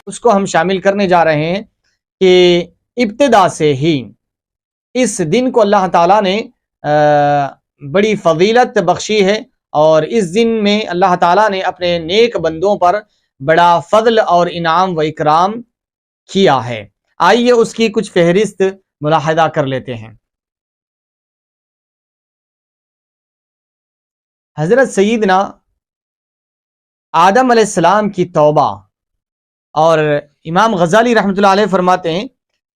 اس کو ہم شامل کرنے جا رہے ہیں کہ ابتدا سے ہی اس دن کو اللہ تعالیٰ نے بڑی فضیلت بخشی ہے، اور اس دن میں اللہ تعالیٰ نے اپنے نیک بندوں پر بڑا فضل اور انعام و اکرام کیا ہے۔ آئیے اس کی کچھ فہرست ملاحظہ کر لیتے ہیں۔ حضرت سیدنا آدم علیہ السلام کی توبہ، اور امام غزالی رحمۃ اللہ علیہ فرماتے ہیں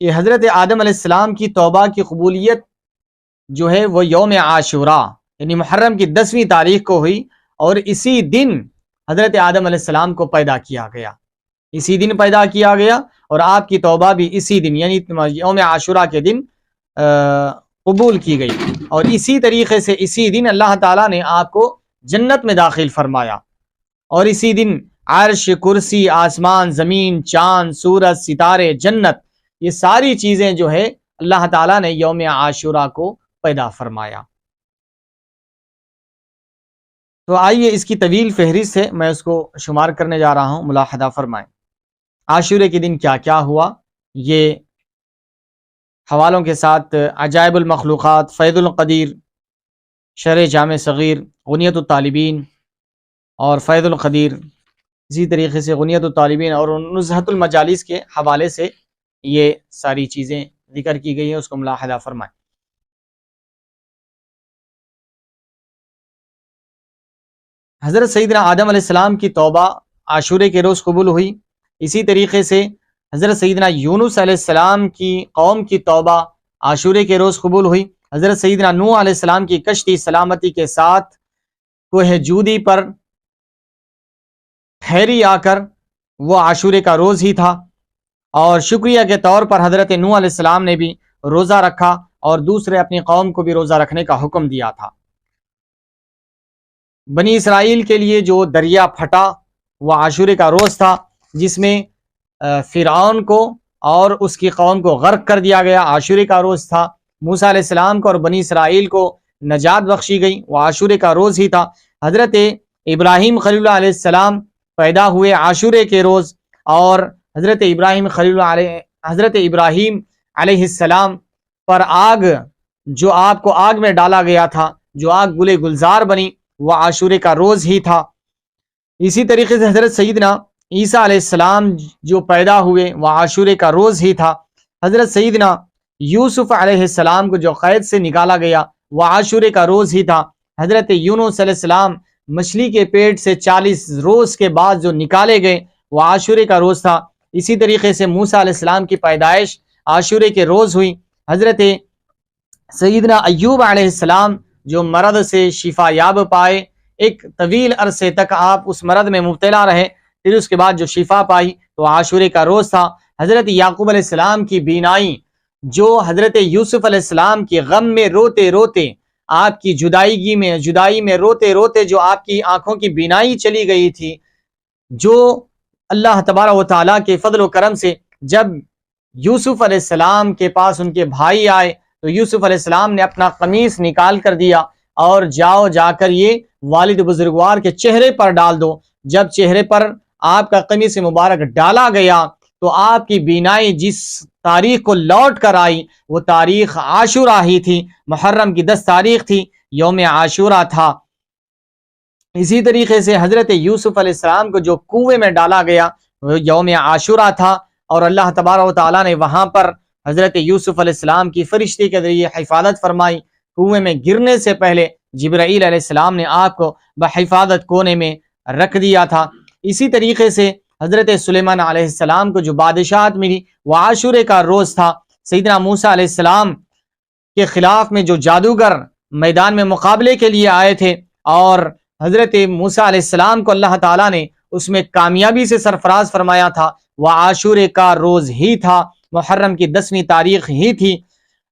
کہ حضرت آدم علیہ السلام کی توبہ کی قبولیت جو ہے وہ یوم عاشورہ یعنی محرم کی 10ویں تاریخ کو ہوئی، اور اسی دن حضرت آدم علیہ السلام کو پیدا کیا گیا، اسی دن پیدا کیا گیا، اور آپ کی توبہ بھی اسی دن یعنی یوم عاشورہ کے دن قبول کی گئی، اور اسی طریقے سے اسی دن اللہ تعالیٰ نے آپ کو جنت میں داخل فرمایا، اور اسی دن عرش، کرسی، آسمان، زمین، چاند، سورج، ستارے، جنت، یہ ساری چیزیں جو ہے اللہ تعالیٰ نے یوم عاشورہ کو پیدا فرمایا۔ تو آئیے اس کی طویل فہرست ہے، میں اس کو شمار کرنے جا رہا ہوں، ملاحظہ فرمائیں۔ عاشورے کے دن کیا کیا ہوا، یہ حوالوں کے ساتھ عجائب المخلوقات، فیض القدیر، شرح جامع صغیر، غنیت الطالبین اور فیض القدیر، اسی طریقے سے غنیت الطالبین اور نزہۃ المجالس کے حوالے سے یہ ساری چیزیں ذکر کی گئی ہیں، اس کو ملاحظہ فرمائیں۔ حضرت سیدنا آدم علیہ السلام کی توبہ عاشورے کے روز قبول ہوئی، اسی طریقے سے حضرت سیدنا یونس علیہ السلام کی قوم کی توبہ عاشورے کے روز قبول ہوئی، حضرت سیدنا نوح علیہ السلام کی کشتی سلامتی کے ساتھ کوہ جودی پر ٹھہری آ کر وہ عاشورے کا روز ہی تھا، اور شکریہ کے طور پر حضرت نوح علیہ السلام نے بھی روزہ رکھا اور دوسرے اپنی قوم کو بھی روزہ رکھنے کا حکم دیا تھا۔ بنی اسرائیل کے لیے جو دریا پھٹا وہ عاشورے کا روز تھا، جس میں فرعون کو اور اس کی قوم کو غرق کر دیا گیا، عاشورے کا روز تھا۔ موسیٰ علیہ السلام کو اور بنی اسرائیل کو نجات بخشی گئی، وہ عاشورے کا روز ہی تھا۔ حضرت ابراہیم خلیل اللہ علیہ السلام پیدا ہوئے عاشورے کے روز، اور حضرت ابراہیم علیہ السلام پر آگ، جو آپ کو آگ میں ڈالا گیا تھا، جو آگ گلے گلزار بنی، وہ عاشورے کا روز ہی تھا۔ اسی طریقے سے حضرت سیدنا عیسیٰ علیہ السلام جو پیدا ہوئے وہ عاشورے کا روز ہی تھا۔ حضرت سیدنا یوسف علیہ السلام کو جو قید سے نکالا گیا وہ عاشورے کا روز ہی تھا۔ حضرت یونس علیہ السلام مچھلی کے پیٹ سے 40 روز کے بعد جو نکالے گئے وہ عاشورے کا روز تھا۔ اسی طریقے سے موسیٰ علیہ السلام کی پیدائش عاشورے کے روز ہوئی۔ حضرت سیدنا ایوب علیہ السلام جو مرض سے شفا یاب پائے، ایک طویل عرصے تک آپ اس مرض میں مبتلا رہے، پھر اس کے بعد جو شفا پائی تو عاشورے کا روز تھا۔ حضرت یعقوب علیہ السلام کی بینائی، جو حضرت یوسف علیہ السلام کی غم میں روتے روتے، آپ کی جدائی میں روتے روتے جو آپ کی آنکھوں کی بینائی چلی گئی تھی، جو اللہ تبارک و تعالیٰ کے فضل و کرم سے جب یوسف علیہ السلام کے پاس ان کے بھائی آئے تو یوسف علیہ السلام نے اپنا قمیص نکال کر دیا اور جا کر یہ والد بزرگوار کے چہرے پر ڈال دو۔ جب چہرے پر آپ کا قمیص مبارک ڈالا گیا تو آپ کی بینائی جس تاریخ کو لوٹ کر آئی وہ تاریخ عاشورہ ہی تھی، محرم کی 10 تاریخ تھی، یوم عاشورہ تھا۔ اسی طریقے سے حضرت یوسف علیہ السلام کو جو کنویں میں ڈالا گیا وہ یوم عاشورہ تھا، اور اللہ تبارک و تعالیٰ نے وہاں پر حضرت یوسف علیہ السلام کی فرشتے کے ذریعے حفاظت فرمائی۔ کنویں میں گرنے سے پہلے جبرائیل علیہ السلام نے آپ کو بحفاظت کونے میں رکھ دیا تھا۔ اسی طریقے سے حضرت سلیمان علیہ السلام کو جو بادشاہت ملی وہ عاشورے کا روز تھا۔ سیدنا موسیٰ علیہ السلام کے خلاف میں جو جادوگر میدان میں مقابلے کے لیے آئے تھے، اور حضرت موسیٰ علیہ السلام کو اللہ تعالیٰ نے اس میں کامیابی سے سرفراز فرمایا تھا، وہ عاشورے کا روز ہی تھا، محرم کی 10ویں تاریخ ہی تھی۔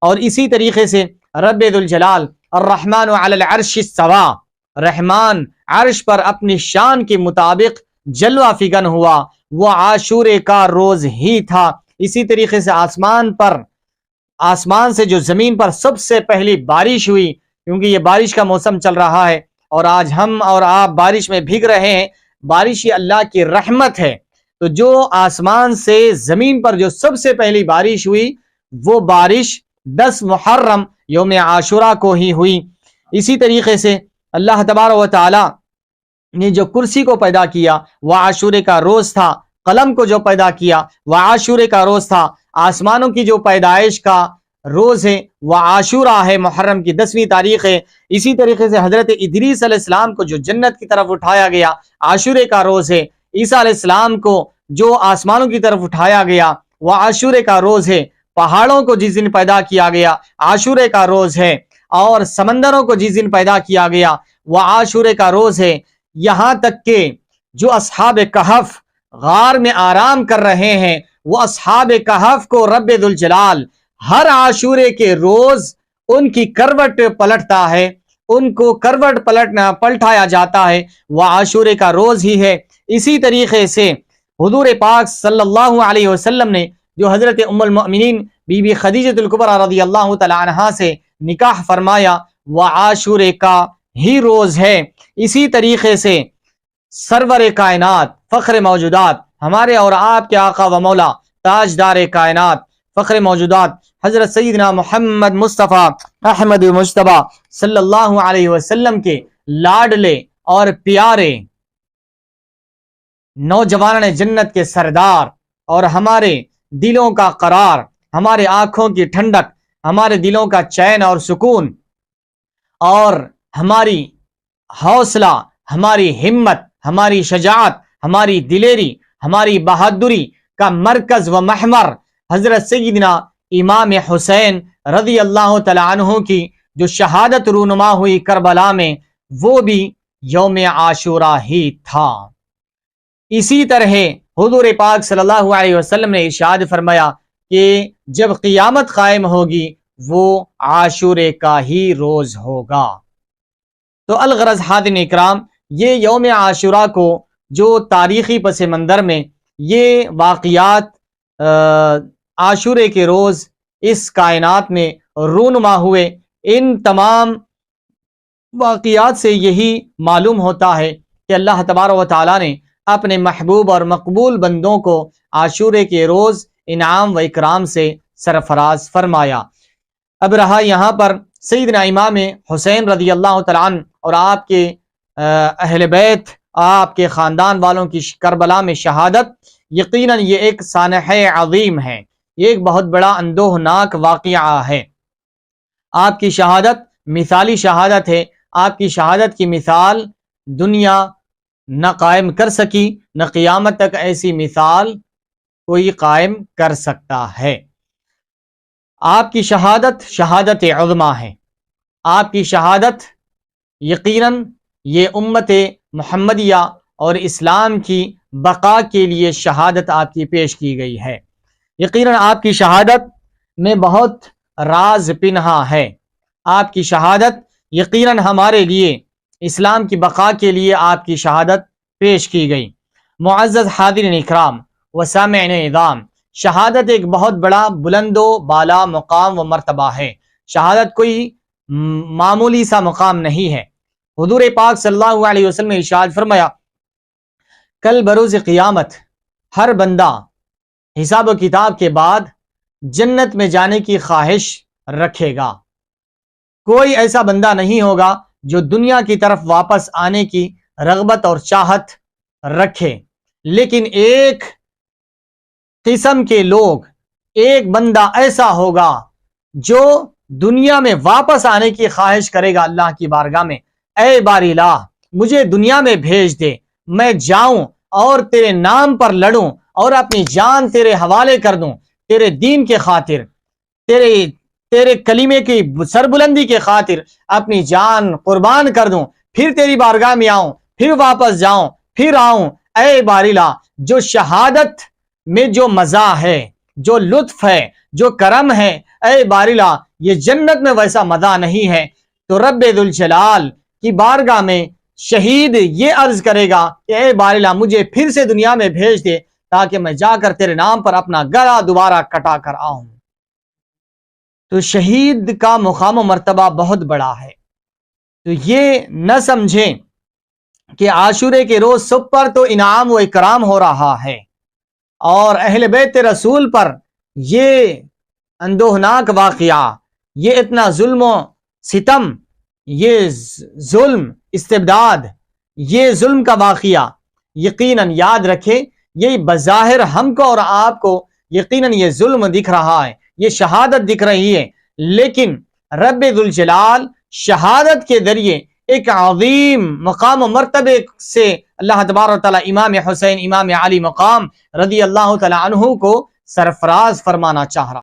اور اسی طریقے سے رب ذوالجلال الرحمن علی العرش استویٰ، رحمان عرش پر اپنی شان کے مطابق جلوہ فگن ہوا، وہ عاشورے کا روز ہی تھا۔ اسی طریقے سے آسمان سے جو زمین پر سب سے پہلی بارش ہوئی، کیونکہ یہ بارش کا موسم چل رہا ہے اور آج ہم اور آپ بارش میں بھیگ رہے ہیں، بارش یہ اللہ کی رحمت ہے، تو جو آسمان سے زمین پر جو سب سے پہلی بارش ہوئی وہ بارش 10 محرم یوم عاشورہ کو ہی ہوئی۔ اسی طریقے سے اللہ تبارک و تعالی نے جو کرسی کو پیدا کیا وہ عاشورے کا روز تھا، قلم کو جو پیدا کیا وہ عاشورے کا روز تھا، آسمانوں کی جو پیدائش کا روز ہے وہ عاشورہ ہے، محرم کی 10ویں تاریخ ہے۔ اسی طریقے سے حضرت ادریس علیہ السلام کو جو جنت کی طرف اٹھایا گیا عاشورے کا روز ہے، عیسیٰ علیہ السلام کو جو آسمانوں کی طرف اٹھایا گیا وہ عاشورے کا روز ہے، پہاڑوں کو جس دن پیدا کیا گیا عاشورے کا روز ہے، اور سمندروں کو جس دن پیدا کیا گیا وہ عاشورے کا روز ہے۔ یہاں تک کہ جو اصحاب کہف غار میں آرام کر رہے ہیں وہ اصحاب کہف کو رب ذوالجلال ہر عاشورے کے روز ان کی کروٹ پلٹتا ہے، ان کو کروٹ پلٹایا جاتا ہے، وہ عاشورے کا روز ہی ہے۔ اسی طریقے سے حضور پاک صلی اللہ علیہ وسلم نے جو حضرت ام المؤمنین بی بی خدیجہ الکبریٰ رضی اللہ تعالی عنہا سے نکاح فرمایا وہ عاشورے کا ہی روز ہے۔ اسی طریقے سے سرور کائنات فخر موجودات ہمارے اور آپ کے آقا و مولا تاجدار کائنات فخر موجودات حضرت سیدنا محمد مصطفیٰ احمد مجتبیٰ صلی اللہ علیہ وسلم کے لاڈلے اور پیارے نوجوانان جنت کے سردار اور ہمارے دلوں کا قرار، ہمارے آنکھوں کی ٹھنڈک، ہمارے دلوں کا چین اور سکون، اور ہماری حوصلہ، ہماری ہمت، ہماری شجاعت، ہماری دلیری، ہماری بہادری کا مرکز و محور حضرت سیدنا امام حسین رضی اللہ تعالی عنہ کی جو شہادت رونما ہوئی کربلا میں وہ بھی یوم عاشورہ ہی تھا۔ اسی طرح حضور پاک صلی اللہ علیہ وسلم نے ارشاد فرمایا کہ جب قیامت قائم ہوگی وہ عاشورے کا ہی روز ہوگا۔ تو الغرض حاضرین اکرام، یہ یوم عاشورہ کو جو تاریخی پس منظر میں یہ واقعات عاشورے کے روز اس کائنات میں رونما ہوئے، ان تمام واقعات سے یہی معلوم ہوتا ہے کہ اللہ تبارک و تعالیٰ نے اپنے محبوب اور مقبول بندوں کو عاشورے کے روز انعام و اکرام سے سرفراز فرمایا۔ اب رہا یہاں پر سیدنا امام حسین رضی اللہ تعالیٰ عنہ اور آپ کے اہل بیت، آپ کے خاندان والوں کی کربلا میں شہادت، یقیناً یہ ایک سانحہ عظیم ہے، یہ ایک بہت بڑا اندوہناک واقعہ ہے۔ آپ کی شہادت مثالی شہادت ہے، آپ کی شہادت کی مثال دنیا نہ قائم کر سکی، نہ قیامت تک ایسی مثال کوئی قائم کر سکتا ہے۔ آپ کی شہادت شہادت عظمیٰ ہے، آپ کی شہادت یقیناً یہ امت محمدیہ اور اسلام کی بقا کے لیے شہادت آپ کی پیش کی گئی ہے۔ یقیناً آپ کی شہادت میں بہت راز پنہا ہے، آپ کی شہادت یقیناً ہمارے لیے اسلام کی بقا کے لیے آپ کی شہادت پیش کی گئی۔ معزز حاضرین اکرام و سامعین اعظام، شہادت ایک بہت بڑا بلند و بالا مقام و مرتبہ ہے، شہادت کوئی معمولی سا مقام نہیں ہے۔ حضور پاک صلی اللہ علیہ وسلم نے ارشاد فرمایا کل بروز قیامت ہر بندہ حساب و کتاب کے بعد جنت میں جانے کی خواہش رکھے گا، کوئی ایسا بندہ نہیں ہوگا جو دنیا کی طرف واپس آنے کی رغبت اور چاہت رکھے، لیکن ایک قسم کے لوگ، ایک بندہ ایسا ہوگا جو دنیا میں واپس آنے کی خواہش کرے گا اللہ کی بارگاہ میں، اے باری الہ مجھے دنیا میں بھیج دے، میں جاؤں اور تیرے نام پر لڑوں اور اپنی جان تیرے حوالے کر دوں، تیرے دین کے خاطر، تیرے کلمے کی سربلندی کے خاطر اپنی جان قربان کر دوں، پھر تیری بارگاہ میں آؤں، پھر واپس جاؤں، پھر آؤں۔ اے باری الہ جو شہادت میں جو مزہ ہے، جو لطف ہے، جو کرم ہے، اے باری الہ یہ جنت میں ویسا مزہ نہیں ہے۔ تو رب ذوالجلال کی بارگاہ میں شہید یہ عرض کرے گا کہ اے باری الہ مجھے پھر سے دنیا میں بھیج دے تاکہ میں جا کر تیرے نام پر اپنا گلا دوبارہ کٹا کر آؤں۔ تو شہید کا مقام و مرتبہ بہت بڑا ہے۔ تو یہ نہ سمجھیں کہ عاشورے کے روز سب پر تو انعام و اکرام ہو رہا ہے، اور اہل بیت رسول پر یہ اندوہناک واقعہ، یہ اتنا ظلم و ستم، یہ ظلم استبداد، یہ ظلم کا واقعہ یقیناً یاد رکھے، یہ بظاہر ہم کو اور آپ کو یقیناً یہ ظلم دکھ رہا ہے، یہ شہادت دکھ رہی ہے، لیکن رب ذوالجلال شہادت کے ذریعے ایک عظیم مقام و مرتبے سے اللہ تبارک و تعالیٰ امام حسین امام علی مقام رضی اللہ تعالیٰ عنہ کو سرفراز فرمانا چاہ رہا۔